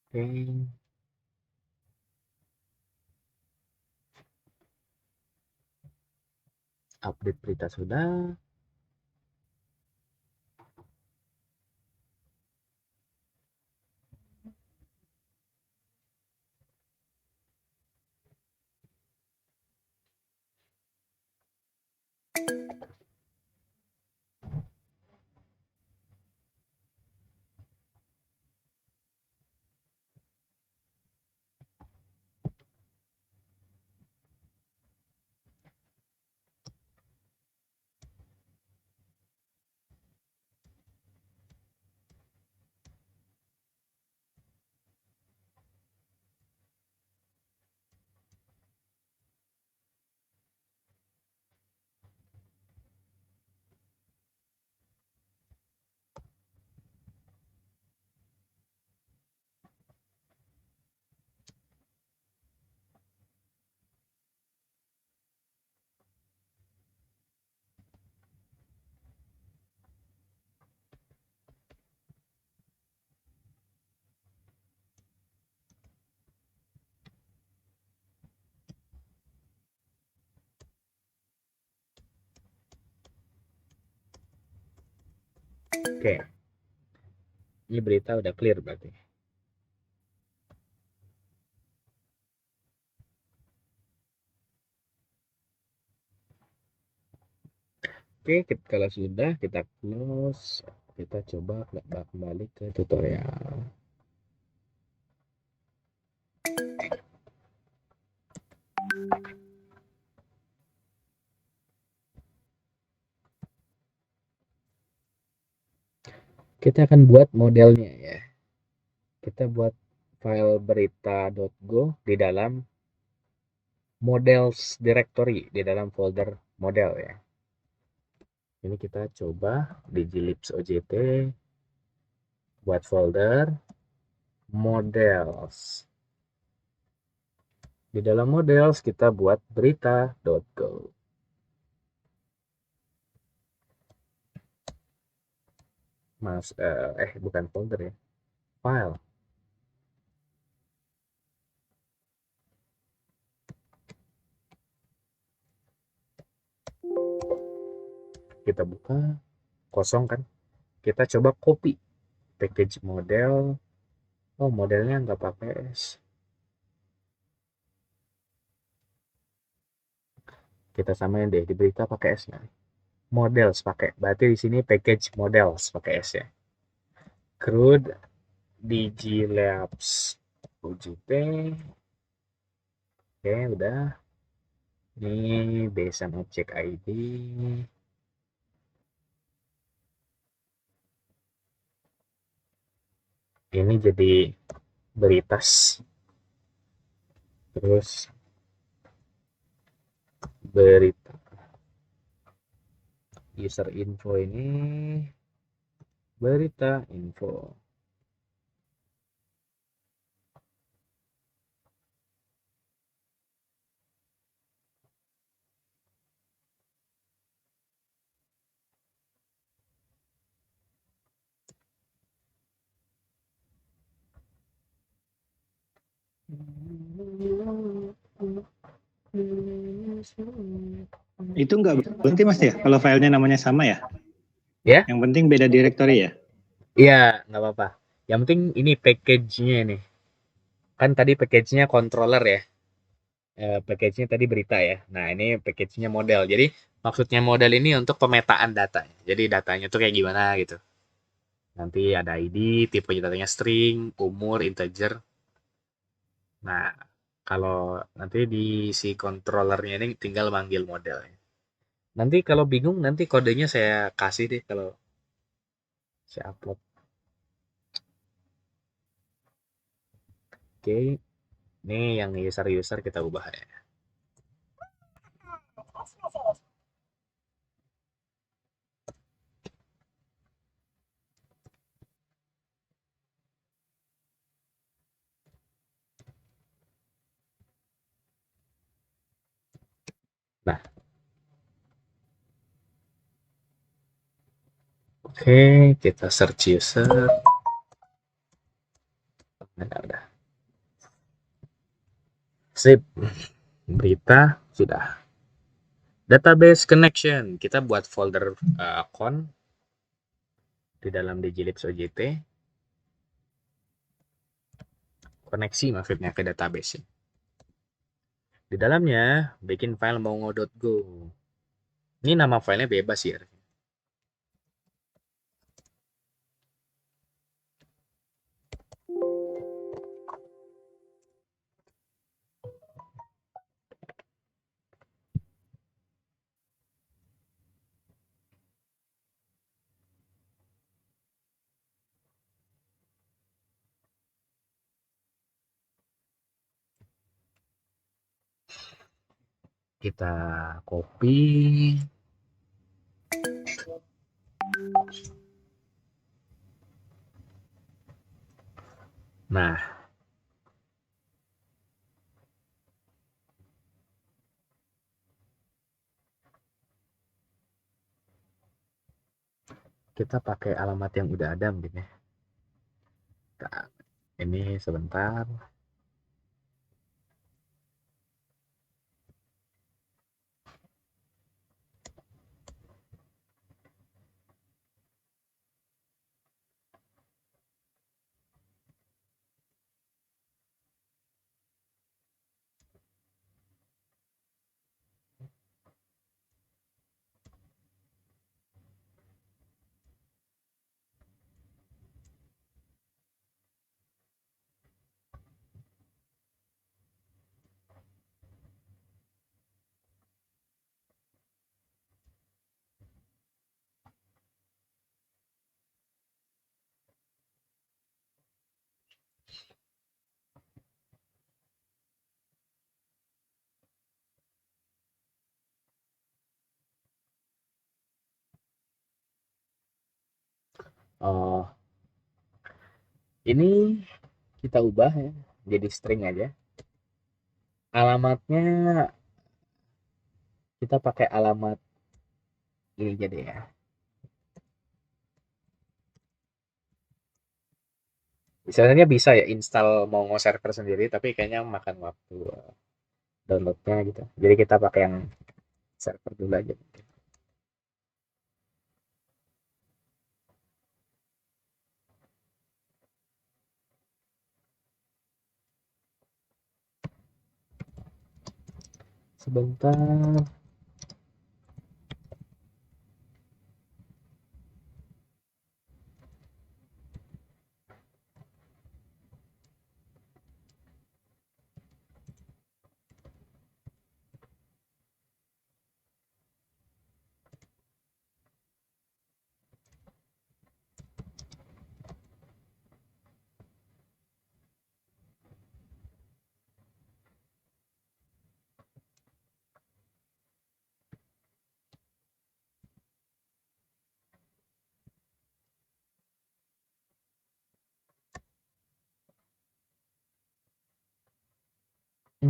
Oke. Update berita sudah. Oke, ini berita udah clear berarti. Oke, kalau sudah kita close, kita coba kembali ke tutorial. Kita akan buat modelnya ya. Kita buat file berita.go di dalam models directory, di dalam folder model ya. Ini kita coba di glibs OJT, buat folder models. Di dalam models kita buat berita.go. Bukan folder ya, file. Kita buka, kosong kan. Kita coba copy package model. Oh, modelnya nggak pakai S. Kita samain deh, di berita pakai S nya. Models pakai, berarti di sini package models pakai S ya. CRUD Digilabs UJT. Oke, udah. Ini based object ID. Ini jadi beritas. Terus berita. User info ini berita info. Itu nggak berhenti Mas ya kalau filenya namanya sama ya? Ya? Yang penting beda directory ya? Iya, nggak apa-apa. Yang penting ini package-nya ini. Kan tadi package-nya controller ya. Package-nya tadi berita ya. Nah, ini package-nya model. Jadi, maksudnya model ini untuk pemetaan data. Jadi, datanya tuh kayak gimana gitu. Nanti ada ID, tipe datanya string, umur, integer. Nah, kalau nanti di si controllernya ini tinggal manggil model. Nanti kalau bingung, nanti kodenya saya kasih deh kalau saya upload. Oke, ini yang user-user kita ubah ya. Nah, oke, kita search user. Nah, udah. Sip. Berita sudah. Database connection. Kita buat folder account di dalam Digilibs OJT. Koneksi maksudnya ke database. Di dalamnya bikin file mongo.go. Ini nama filenya bebas ya. Kita copy. Nah, kita pakai alamat yang udah ada mungkin ya. Nah, ini sebentar. Oh, ini kita ubah ya jadi string aja. Alamatnya kita pakai alamat ini aja deh ya. Sebenarnya bisa ya install Mongo server sendiri, tapi kayaknya makan waktu downloadnya gitu. Jadi kita pakai yang server dulu aja. Sebentar.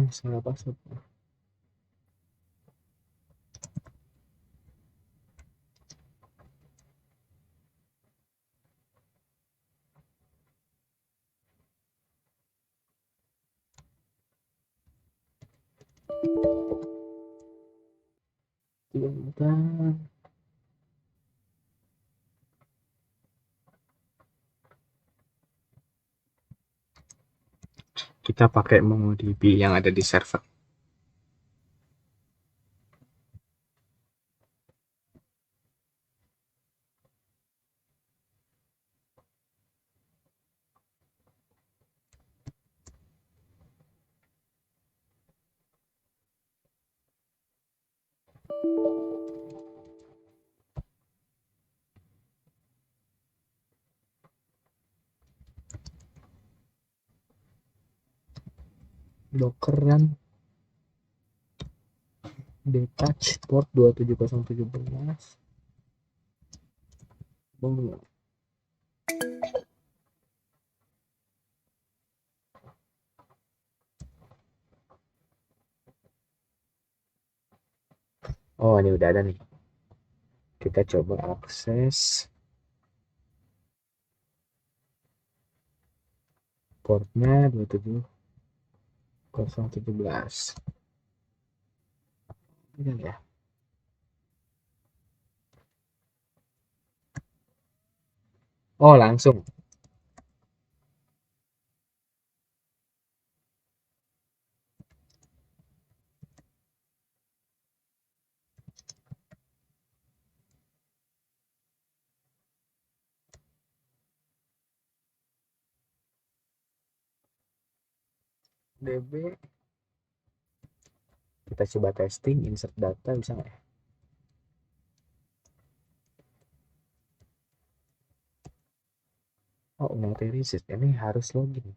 Salah password. Sebentar. Kita pakai MongoDB yang ada di server. Docker run detach port 27017. Boom. Oh, ini udah ada nih. Kita coba akses portnya 27017. Ini ya. Oh, langsung. DB. Kita coba testing, insert data bisa nggak ya? Oh, multi resist. Ini harus login.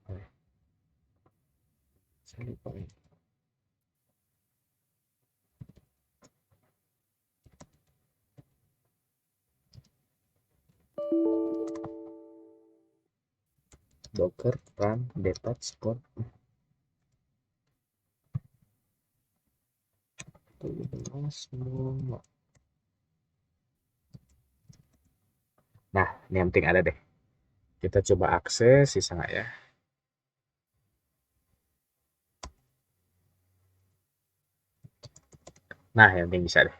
Saya lupa ini. Docker run detach port 17. Nah, ini yang penting ada deh. Kita coba akses, bisa nggak ya? Nah, yang penting bisa deh.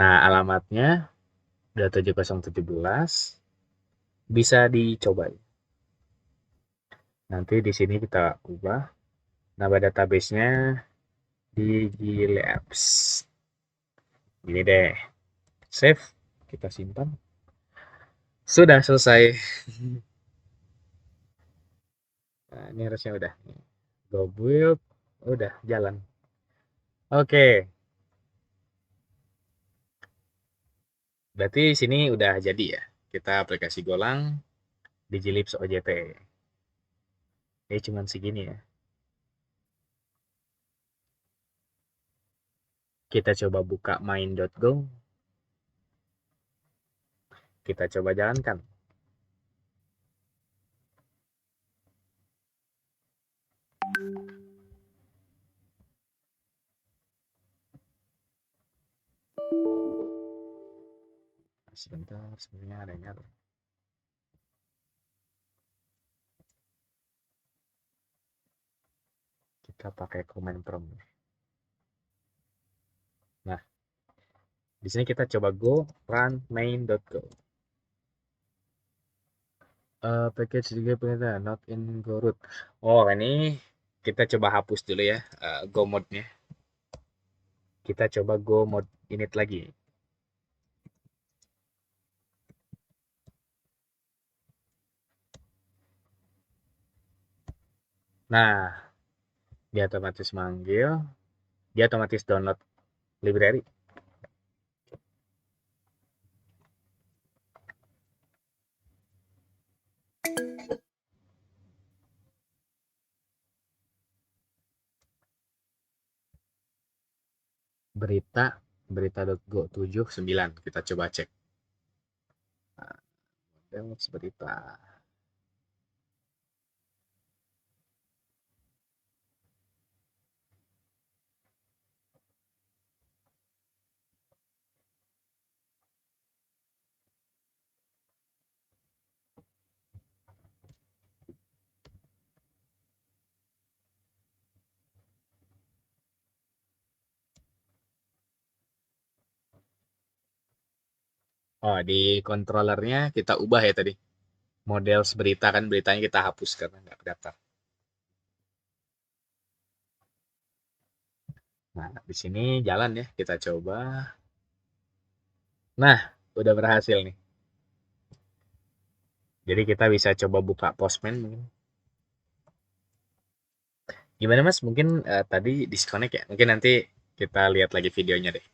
Nah, alamatnya 27017. Bisa dicoba. Nanti di sini kita ubah nama database-nya di Gile Apps. Ini deh. Save. Kita simpan. Sudah selesai. Nah, ini harusnya udah. Go build. Udah jalan. Oke. Berarti sini udah jadi ya. Kita aplikasi Golang di Jilips OJT. Ini cuman segini ya. Kita coba buka main.go. Kita coba jalankan. Sebentar, sebenarnya ada yang nyala. Kita pakai command prompt. Nah, di sini kita coba go run main.go. Package juga perintah not in go root. Oh, ini kita coba hapus dulu ya go mode-nya. Kita coba go mode init lagi. Nah, dia otomatis manggil, dia otomatis download library. berita.go 79 kita coba cek. Nah, berita. Oh, di controllernya kita ubah ya tadi. Model berita kan, beritanya kita hapus karena nggak terdaftar. Nah, di sini jalan ya, kita coba. Nah, udah berhasil nih. Jadi kita bisa coba buka Postman mungkin. Gimana Mas? Mungkin tadi disconnect ya? Mungkin nanti kita lihat lagi videonya deh.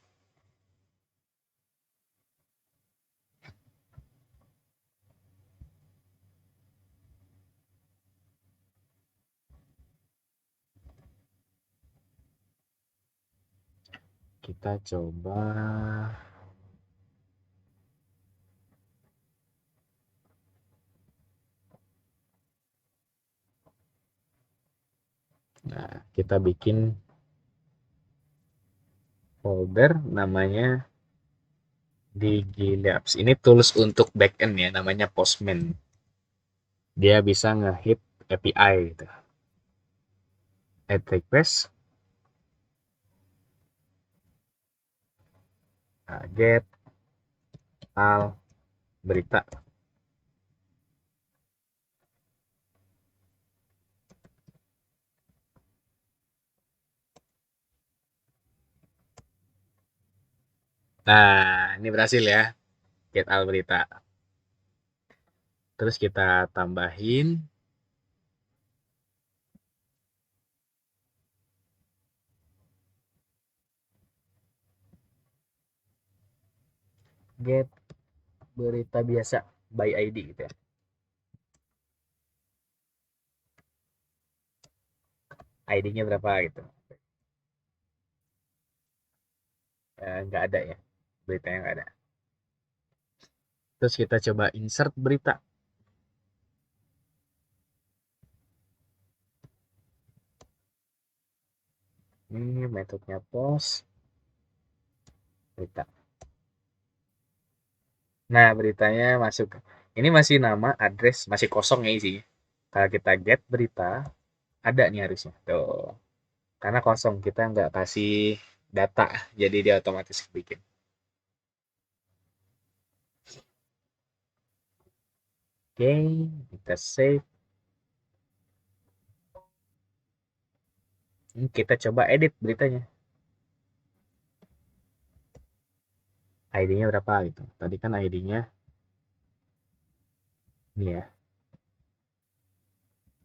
Kita coba. Nah, kita bikin folder namanya DigiLabs. Ini tools untuk backend ya, namanya Postman. Dia bisa nge-hit API gitu. Add request. Get al berita. Nah, ini berhasil ya. Get al berita. Terus kita tambahin get berita biasa by ID gitu ya. ID-nya berapa gitu. Nggak ada ya. Beritanya nggak ada. Terus kita coba insert berita. Ini metodenya post berita. Nah, beritanya masuk. Ini masih nama, address, masih kosong ya isinya. Kalau kita get berita, ada nih harusnya. Tuh. Karena kosong, kita nggak kasih data, jadi dia otomatis bikin. Oke, kita save. Kita coba edit beritanya. ID-nya berapa gitu. Tadi kan ID-nya ini ya.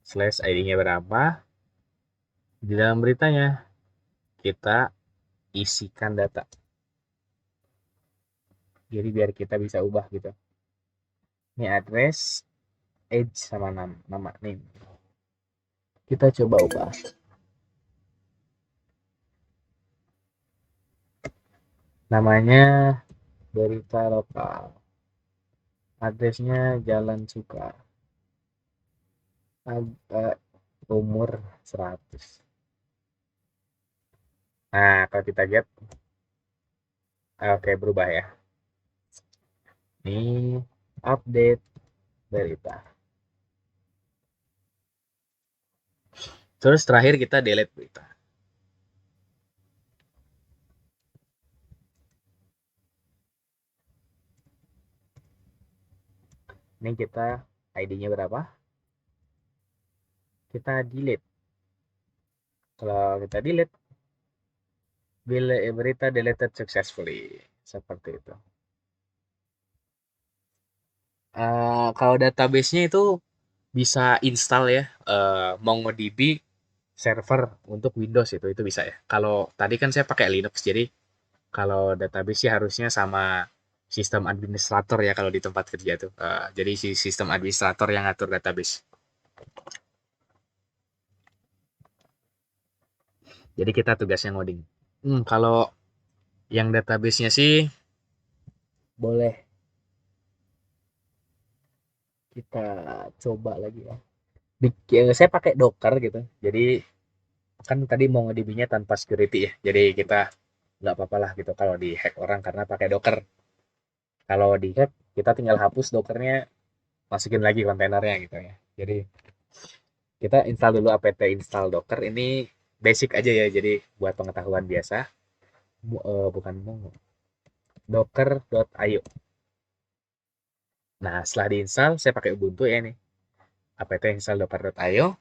Slash ID-nya berapa. Di dalam beritanya kita isikan data. Jadi biar kita bisa ubah gitu. Ini address, age sama nama name. Kita coba ubah. Namanya berita lokal. Addressnya Jalan Suka. umur 100. Nah, kalau kita lihat, oke berubah ya. Ini update berita. Terus terakhir kita delete berita. Ini kita ID-nya berapa? Kita delete. Kalau kita delete, berita deleted successfully. Seperti itu. Kalau database-nya itu bisa install ya, MongoDB server untuk Windows itu bisa ya. Kalau tadi kan saya pakai Linux, jadi kalau database sih harusnya sama sistem administrator ya kalau di tempat kerja tuh. Jadi si sistem administrator yang ngatur database. Jadi kita tugasnya ngoding. Kalau yang database-nya sih boleh kita coba lagi ya. Saya pakai Docker gitu. Jadi kan tadi mau DB-nya tanpa security ya. Jadi kita nggak apa-apa lah gitu kalau di hack orang karena pakai Docker. Kalau di hack kita tinggal hapus Dockernya, masukin lagi kontainernya gitu ya. Jadi kita install dulu apt install Docker. Ini basic aja ya. Jadi buat pengetahuan biasa. Bukan Mongo. Docker.io. Nah, setelah diinstal, saya pakai Ubuntu ya nih. Apt install docker.io.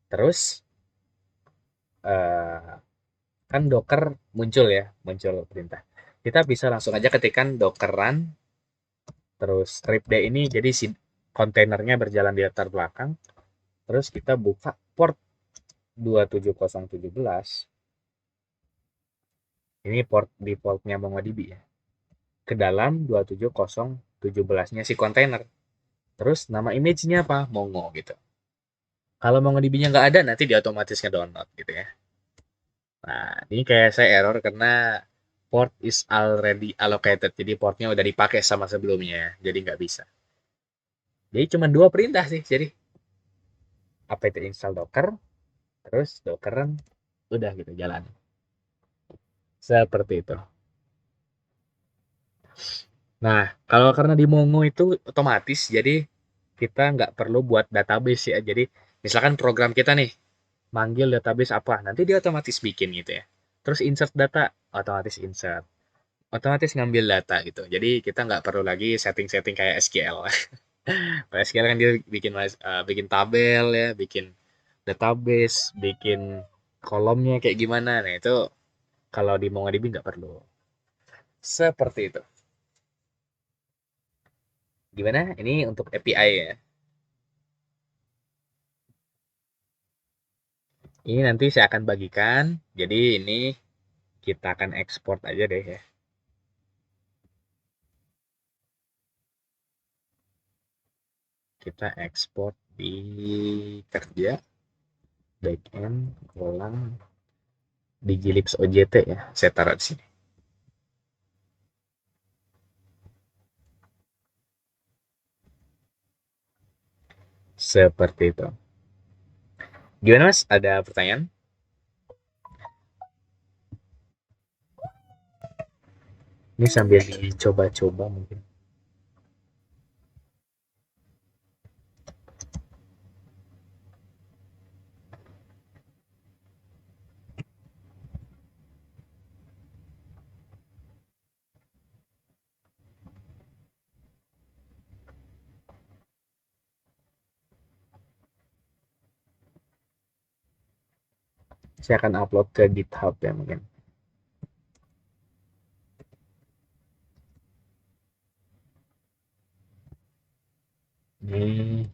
Terus eh, kan Docker muncul ya, muncul perintah. Kita bisa langsung aja ketikkan docker run, terus script D ini jadi si kontainernya berjalan di latar belakang, terus kita buka port 27017. Ini port defaultnya MongoDB ya. Ke dalam 27017-nya si kontainer. Terus nama image-nya apa? Mongo gitu. Kalau MongoDB-nya nggak ada, nanti dia otomatis nge-download gitu ya. Nah, ini kayak saya error karena port is already allocated. Jadi portnya udah dipakai sama sebelumnya. Jadi nggak bisa. Jadi cuma dua perintah sih. Jadi apt install docker, terus dockeran, udah gitu jalan. Seperti itu. Nah, kalau karena di Mongo itu otomatis, jadi kita nggak perlu buat database ya. Jadi misalkan program kita nih, manggil database apa, nanti dia otomatis bikin gitu ya. Terus insert data, otomatis insert. Otomatis ngambil data gitu. Jadi kita nggak perlu lagi setting-setting kayak SQL. Kalau SQL kan dia bikin tabel ya, bikin database, bikin kolomnya kayak gimana. Nah itu kalau di MongoDB nggak perlu. Seperti itu. Gimana? Ini untuk API ya. Ini nanti saya akan bagikan. Jadi ini kita akan ekspor aja deh ya. Kita ekspor di kerja backend kolam di Gilips OJT ya. Saya taruh di sini. Seperti itu. Gimana Mas? Ada pertanyaan? Ini sambil dicoba-coba mungkin. Saya akan upload ke GitHub ya mungkin. Ini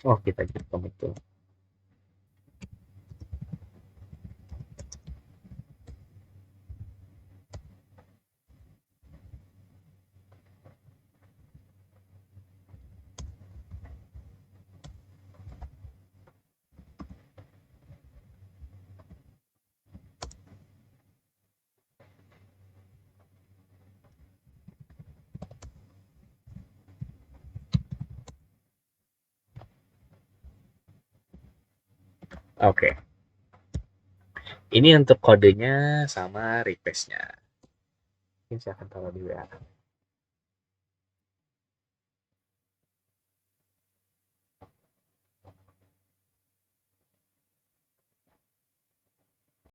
Oh, kita gitu betul. Oke. Ini untuk kodenya sama request-nya. Mungkin saya akan taruh di WA.